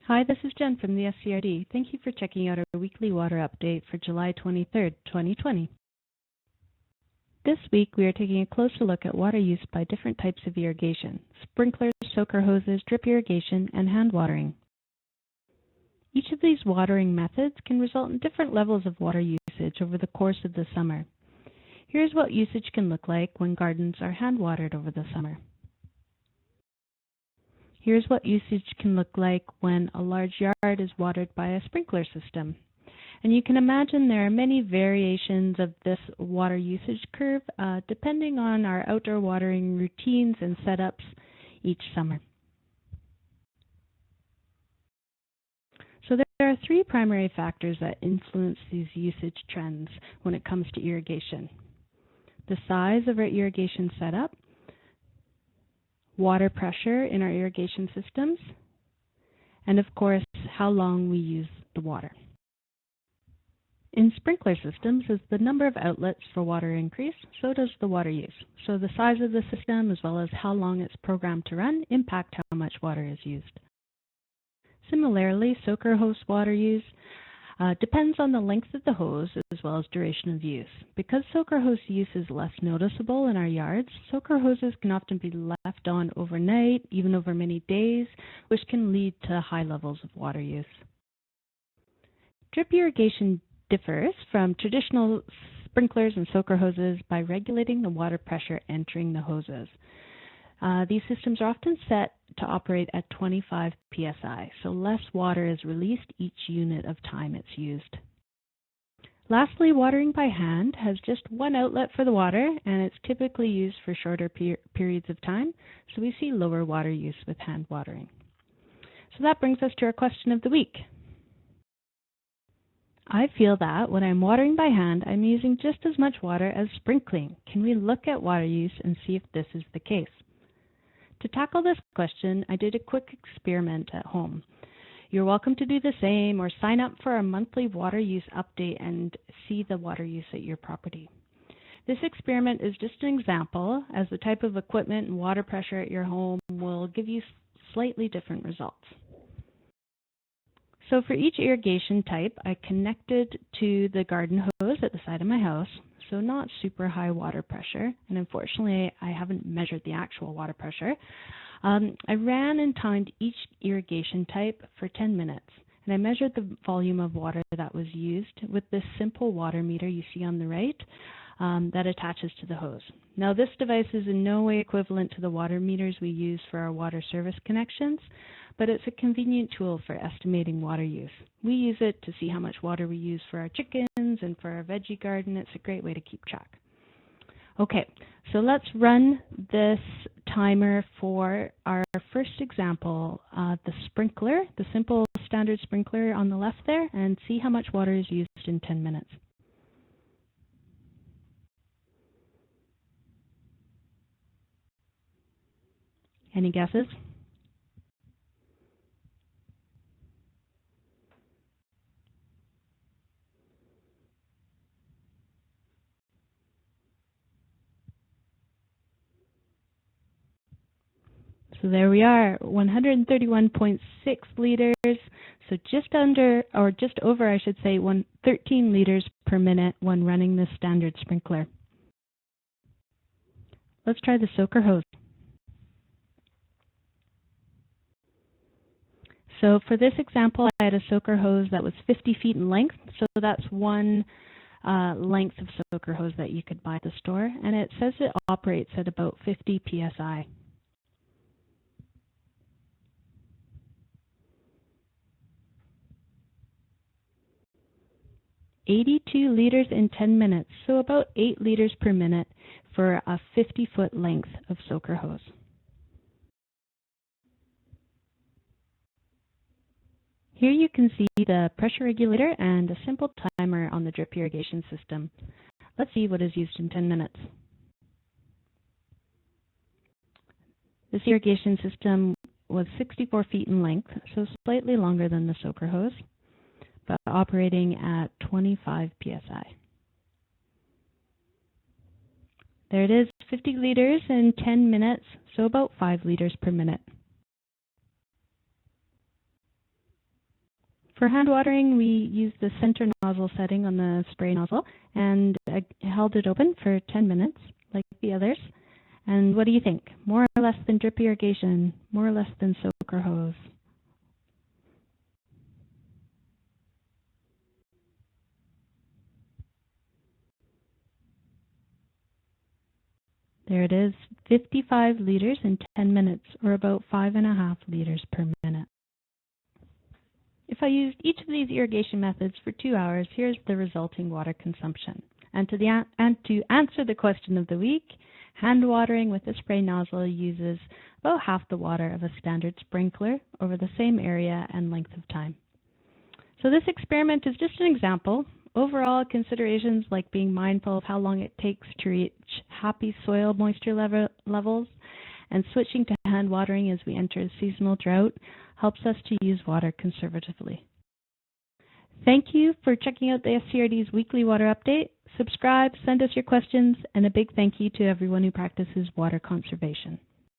Hi, this is Jen from the SCRD. Thank you for checking out our weekly water update for July 23rd, 2020. This week, we are taking a closer look at water use by different types of irrigation: sprinklers, soaker hoses, drip irrigation, and hand watering. Each of these watering methods can result in different levels of water usage over the course of the summer. Here's what usage can look like when gardens are hand watered over the summer. Here's what usage can look like when a large yard is watered by a sprinkler system. And you can imagine there are many variations of this water usage curve depending on our outdoor watering routines and setups each summer. So there are three primary factors that influence these usage trends when it comes to irrigation: the size of our irrigation setup, water pressure in our irrigation systems, and of course, how long we use the water. In sprinkler systems, as the number of outlets for water increase, so does the water use. So the size of the system, as well as how long it's programmed to run, impact how much water is used. Similarly, soaker hose water use depends on the length of the hose as well as duration of use. Because soaker hose use is less noticeable in our yards, soaker hoses can often be left on overnight, even over many days, which can lead to high levels of water use. Drip irrigation differs from traditional sprinklers and soaker hoses by regulating the water pressure entering the hoses. These systems are often set to operate at 25 psi, so less water is released each unit of time it's used. Lastly, watering by hand has just one outlet for the water, and it's typically used for shorter periods of time, so we see lower water use with hand watering. So that brings us to our question of the week. I feel that when I'm watering by hand, I'm using just as much water as sprinkling. Can we look at water use and see if this is the case? To tackle this question, I did a quick experiment at home. You're welcome to do the same or sign up for our monthly water use update and see the water use at your property. This experiment is just an example, as the type of equipment and water pressure at your home will give you slightly different results. So for each irrigation type, I connected to the garden hose at the side of my house, so not super high water pressure, and unfortunately I haven't measured the actual water pressure. I ran and timed each irrigation type for 10 minutes, and I measured the volume of water that was used with this simple water meter you see on the right that attaches to the hose. Now this device is in no way equivalent to the water meters we use for our water service connections, but it's a convenient tool for estimating water use. We use it to see how much water we use for our chickens and for our veggie garden. It's a great way to keep track. Okay, so let's run this timer for our first example, the sprinkler, the simple standard sprinkler on the left there, and see how much water is used in 10 minutes. Any guesses? So there we are, 131.6 liters, so just under, or just over, I should say, 13 liters per minute when running this standard sprinkler. Let's try the soaker hose. So for this example, I had a soaker hose that was 50 feet in length, so that's one length of soaker hose that you could buy at the store, and it says it operates at about 50 psi. 82 liters in 10 minutes, so about 8 liters per minute for a 50-foot length of soaker hose. Here you can see the pressure regulator and a simple timer on the drip irrigation system. Let's see what is used in 10 minutes. This irrigation system was 64 feet in length, so slightly longer than the soaker hose, but operating at 25 psi. There it is, 50 liters in 10 minutes, so about 5 liters per minute. For hand watering, we used the center nozzle setting on the spray nozzle and held it open for 10 minutes, like the others. And what do you think? More or less than drip irrigation? More or less than soaker hose? There it is, 55 liters in 10 minutes, or about 5.5 liters per minute. If I used each of these irrigation methods for 2 hours, here's the resulting water consumption. And to answer the question of the week, hand watering with a spray nozzle uses about half the water of a standard sprinkler over the same area and length of time. So this experiment is just an example. Overall, considerations like being mindful of how long it takes to reach happy soil moisture levels and switching to hand watering as we enter a seasonal drought helps us to use water conservatively. Thank you for checking out the SCRD's weekly water update. Subscribe, send us your questions, and a big thank you to everyone who practices water conservation.